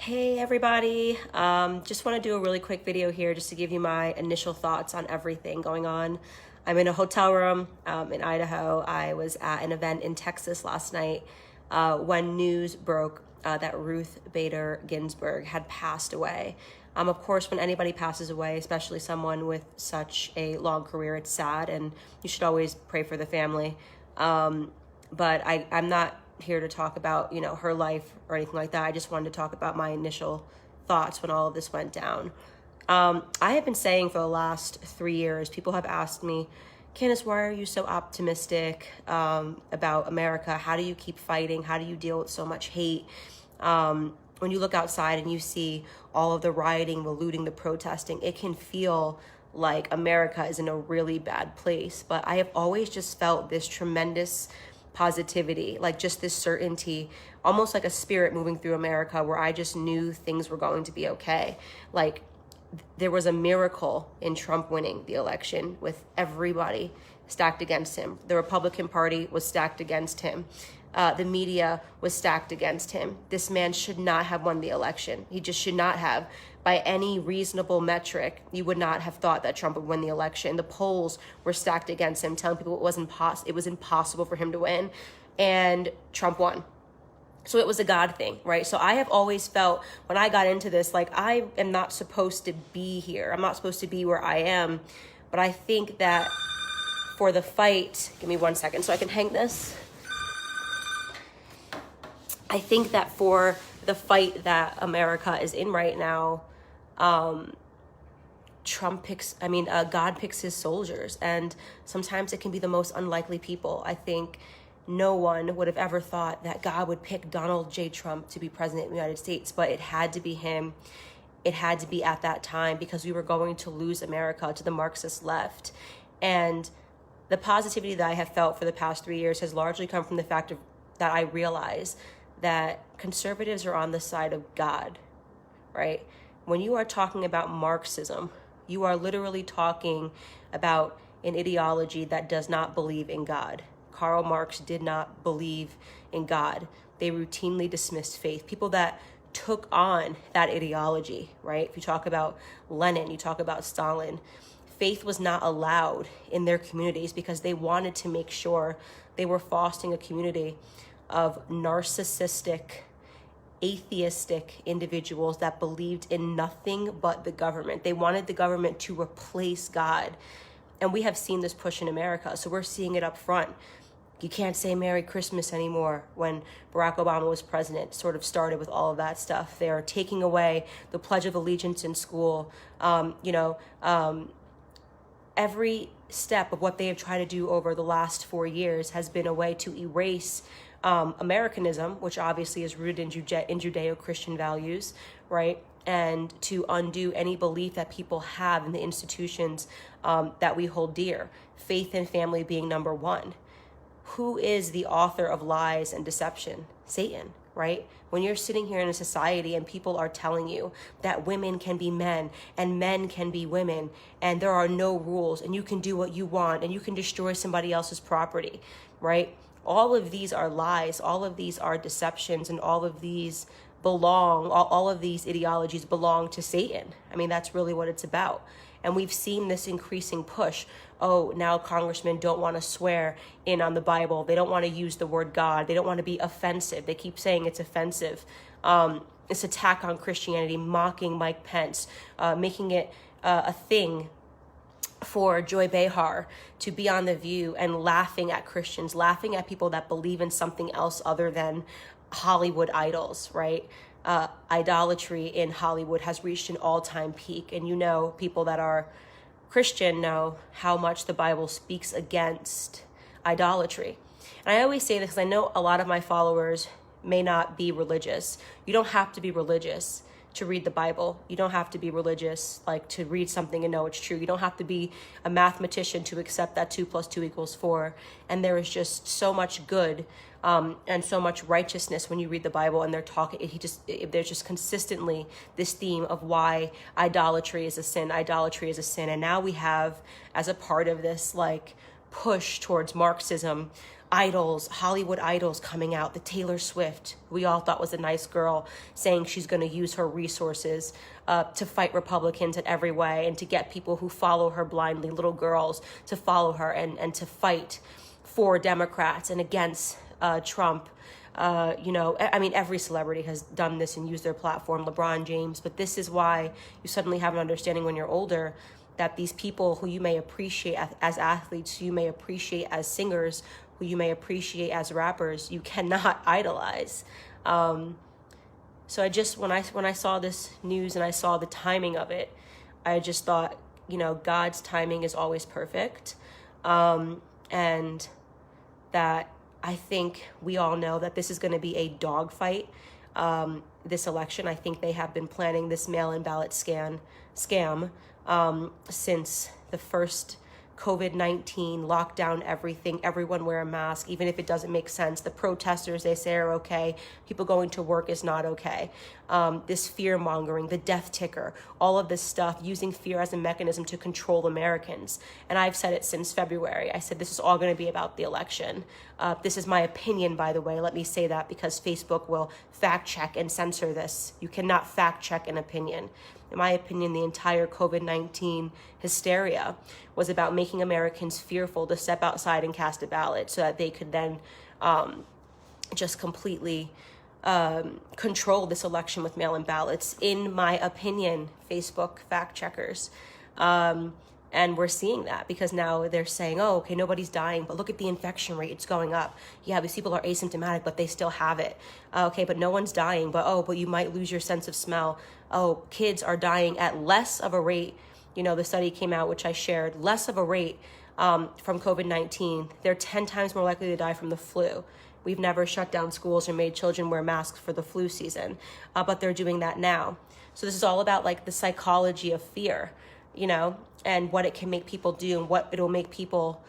Hey everybody, just want to do a really quick video here just to give you my initial thoughts on everything going on. I'm in a hotel room in Idaho. I was at an event in Texas last night when news broke that Ruth Bader Ginsburg had passed away. Of course, when anybody passes away, especially someone with such a long career, it's sad, and you should always pray for the family. But I'm not here to talk about, her life or anything like that. I just wanted to talk about my initial thoughts when all of this went down. I have been saying for the last 3 years, people have asked me, Candace, why are you so optimistic about America? How do you keep fighting? How do you deal with so much hate? When you look outside and you see all of the rioting, the looting, the protesting, it can feel like America is in a really bad place. But I have always just felt this tremendous positivity, like just this certainty, almost like a spirit moving through America, where I just knew things were going to be okay. Like there was a miracle in Trump winning the election with everybody stacked against him. The Republican Party was stacked against him. The media was stacked against him. This man should not have won the election. He just should not have. By any reasonable metric, you would not have thought that Trump would win the election. The polls were stacked against him, telling people it was impossible for him to win, and Trump won. So it was a God thing, right? So I have always felt when I got into this, like I am not supposed to be here. I'm not supposed to be where I am. But I think that for the fight, give me 1 second so I can hang this. I think that for the fight that America is in right now, God picks his soldiers, and sometimes it can be the most unlikely people. I think no one would have ever thought that God would pick Donald J. Trump to be president of the United States, but it had to be him. It had to be at that time because we were going to lose America to the Marxist left. And the positivity that I have felt for the past 3 years has largely come from the fact that I realize that conservatives are on the side of God, right? When you are talking about Marxism, you are literally talking about an ideology that does not believe in God. Karl Marx did not believe in God. They routinely dismissed faith. People that took on that ideology, right? If you talk about Lenin, you talk about Stalin, faith was not allowed in their communities because they wanted to make sure they were fostering a community of narcissistic, atheistic individuals that believed in nothing but the government. They wanted the government to replace God. And we have seen this push in America. So we're seeing it up front. You can't say Merry Christmas anymore. When Barack Obama was president, sort of started with all of that stuff. They're taking away the Pledge of Allegiance in school. Every step of what they have tried to do over the last 4 years has been a way to erase Americanism, which obviously is rooted in Judeo-Christian values, right? And to undo any belief that people have in the institutions that we hold dear, faith and family being number one. Who is the author of lies and deception? Satan, right? When you're sitting here in a society and people are telling you that women can be men and men can be women and there are no rules and you can do what you want and you can destroy somebody else's property, right? All of these are lies, all of these are deceptions, and all of these all of these ideologies belong to Satan. I mean, that's really what it's about. And we've seen this increasing push. Oh, now congressmen don't want to swear in on the Bible. They don't want to use the word God. They don't want to be offensive. They keep saying it's offensive. This attack on Christianity, mocking Mike Pence, making it a thing for Joy Behar to be on The View and laughing at Christians, laughing at people that believe in something else other than Hollywood idols, right? Idolatry in Hollywood has reached an all-time peak. And people that are Christian know how much the Bible speaks against idolatry. And I always say this because I know a lot of my followers may not be religious. You don't have to be religious to read the Bible. You don't have to be religious, like to read something and know it's true. You don't have to be a mathematician to accept that 2 + 2 = 4. And there is just so much good and so much righteousness when you read the Bible, and there's just consistently this theme of why idolatry is a sin. And now we have, as a part of this like push towards Marxism, idols, Hollywood idols coming out, the Taylor Swift, we all thought was a nice girl, saying she's going to use her resources to fight Republicans in every way and to get people who follow her blindly, little girls, to follow her and to fight for Democrats and against Trump. I mean, every celebrity has done this and used their platform, LeBron James, but this is why you suddenly have an understanding when you're older that these people who you may appreciate as athletes, who you may appreciate as singers, who you may appreciate as rappers, you cannot idolize. So I just, when I saw this news and I saw the timing of it, I just thought, God's timing is always perfect. And that I think we all know that this is going to be a dogfight, this election. I think they have been planning this mail-in ballot scam since the first COVID-19 lockdown, everything, everyone wear a mask, even if it doesn't make sense. The protesters, they say, are okay. People going to work is not okay. This fear mongering, the death ticker, all of this stuff, using fear as a mechanism to control Americans. And I've said it since February. I said, this is all going to be about the election. This is my opinion, by the way. Let me say that because Facebook will fact check and censor this. You cannot fact check an opinion. In my opinion, the entire COVID-19 hysteria was about making Americans fearful to step outside and cast a ballot so that they could then just completely control this election with mail-in ballots. In my opinion, Facebook fact checkers. And we're seeing that because now they're saying, oh, okay, nobody's dying, but look at the infection rate, it's going up. Yeah, these people are asymptomatic, but they still have it. Okay, but no one's dying, but you might lose your sense of smell. Oh, kids are dying at less of a rate. The study came out, which I shared, less of a rate from COVID-19. They're 10 times more likely to die from the flu. We've never shut down schools or made children wear masks for the flu season, but they're doing that now. So this is all about like the psychology of fear, and what it can make people do and what it'll make people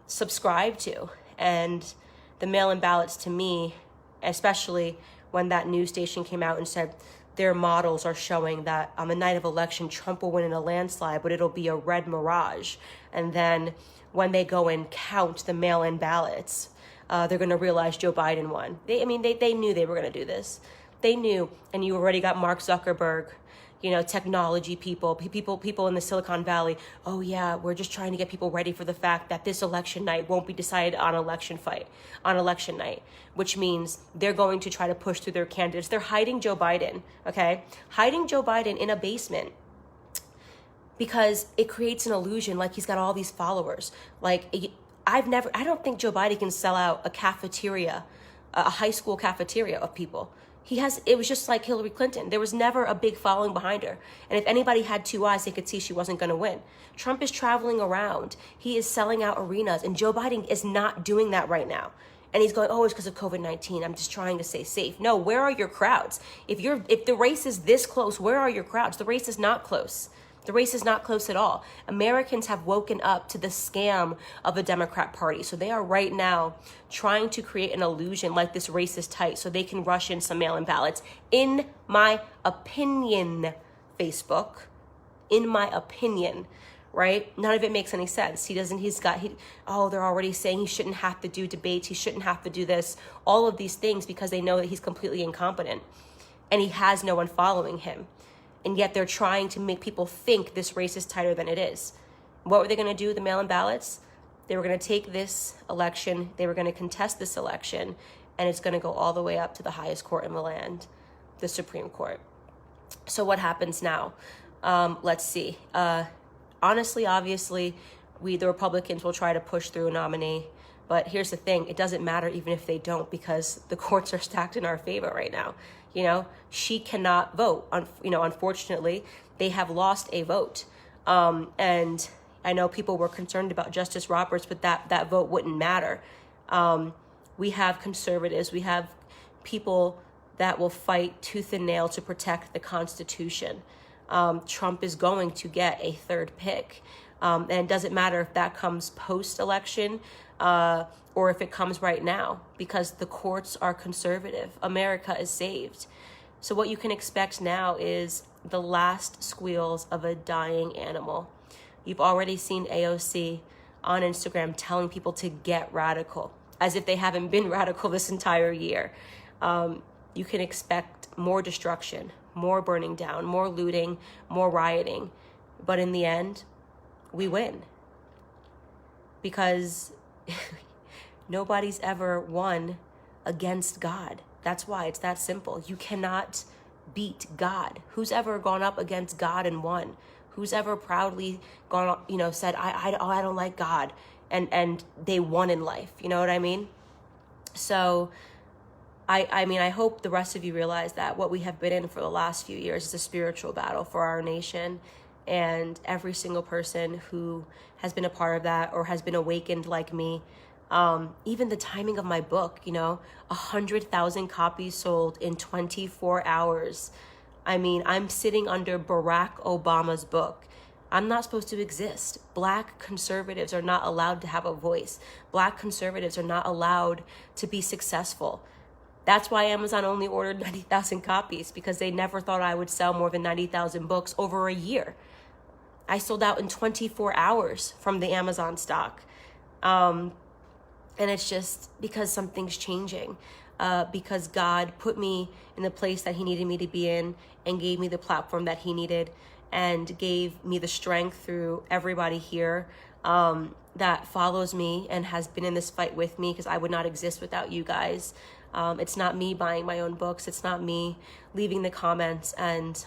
subscribe to. And the mail-in ballots, to me, especially when that news station came out and said their models are showing that on the night of election, Trump will win in a landslide, but it'll be a red mirage. And then when they go and count the mail-in ballots, they're going to realize Joe Biden won. They knew they were going to do this. They knew, and you already got Mark Zuckerberg, technology people in the Silicon Valley. Oh yeah, we're just trying to get people ready for the fact that this election night won't be decided on election night, which means they're going to try to push through their candidates. They're hiding Joe Biden, okay? Hiding Joe Biden in a basement because it creates an illusion like he's got all these followers. Like I don't think Joe Biden can sell out a cafeteria, a high school cafeteria of people. It was just like Hillary Clinton. There was never a big following behind her. And if anybody had two eyes, they could see she wasn't going to win. Trump is traveling around. He is selling out arenas. And Joe Biden is not doing that right now. And he's going, oh, it's because of COVID-19. I'm just trying to stay safe. No, where are your crowds? If the race is this close, where are your crowds? The race is not close. The race is not close at all. Americans have woken up to the scam of the Democrat Party. So they are right now trying to create an illusion like this race is tight so they can rush in some mail-in ballots. In my opinion, Facebook, in my opinion, right? None of it makes any sense. They're already saying he shouldn't have to do debates. He shouldn't have to do this, all of these things because they know that he's completely incompetent and he has no one following him. And yet they're trying to make people think this race is tighter than it is. What were they going to do with the mail-in ballots? They were going to take this election, they were going to contest this election, and it's going to go all the way up to the highest court in the land, the Supreme Court. So what happens now? Let's see. Honestly, obviously, the Republicans will try to push through a nominee. But here's the thing, it doesn't matter even if they don't because the courts are stacked in our favor right now. She cannot vote. Unfortunately, they have lost a vote. And I know people were concerned about Justice Roberts, but that vote wouldn't matter. We have conservatives. We have people that will fight tooth and nail to protect the Constitution. Trump is going to get a third pick. And it doesn't matter if that comes post-election or if it comes right now, because the courts are conservative. America is saved. So what you can expect now is the last squeals of a dying animal. You've already seen AOC on Instagram telling people to get radical. as if they haven't been radical this entire year. You can expect more destruction, more burning down, more looting, more rioting. But in the end, we win. Because nobody's ever won against God. That's why it's that simple. You cannot beat God. Who's ever gone up against God and won? Who's ever proudly gone, said, I don't like God, and they won in life. You know what I mean? So I hope the rest of you realize that what we have been in for the last few years is a spiritual battle for our nation. And every single person who has been a part of that or has been awakened like me, even the timing of my book, 100,000 copies sold in 24 hours. I mean, I'm sitting under Barack Obama's book. I'm not supposed to exist. Black conservatives are not allowed to have a voice. Black conservatives are not allowed to be successful. That's why Amazon only ordered 90,000 copies, because they never thought I would sell more than 90,000 books over a year. I sold out in 24 hours from the Amazon stock. And it's just because something's changing, because God put me in the place that he needed me to be in and gave me the platform that he needed and gave me the strength through everybody here that follows me and has been in this fight with me, because I would not exist without you guys. It's not me buying my own books. It's not me leaving the comments and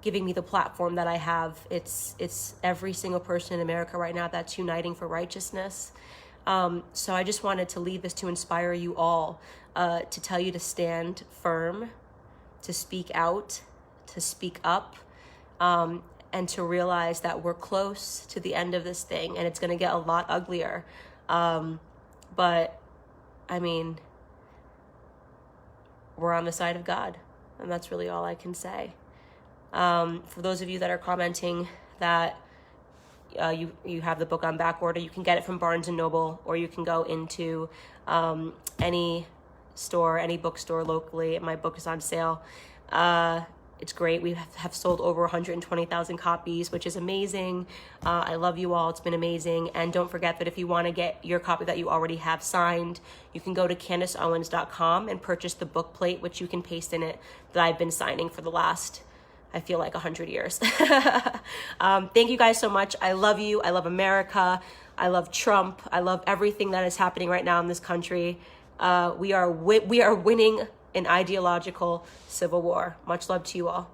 giving me the platform that I have. It's every single person in America right now that's uniting for righteousness. So I just wanted to leave this to inspire you all, to tell you to stand firm, to speak out, to speak up, and to realize that we're close to the end of this thing and it's going to get a lot uglier. But I mean, we're on the side of God, and that's really all I can say. For those of you that are commenting that you have the book on back order, you can get it from Barnes & Noble, or you can go into any store, any bookstore locally. My book is on sale. It's great. We have sold over 120,000 copies, which is amazing. I love you all. It's been amazing. And don't forget that if you want to get your copy that you already have signed, you can go to CandaceOwens.com and purchase the book plate, which you can paste in it, that I've been signing for the last, I feel like, 100 years. Thank you guys so much. I love you. I love America. I love Trump. I love everything that is happening right now in this country. We are winning an ideological civil war. Much love to you all.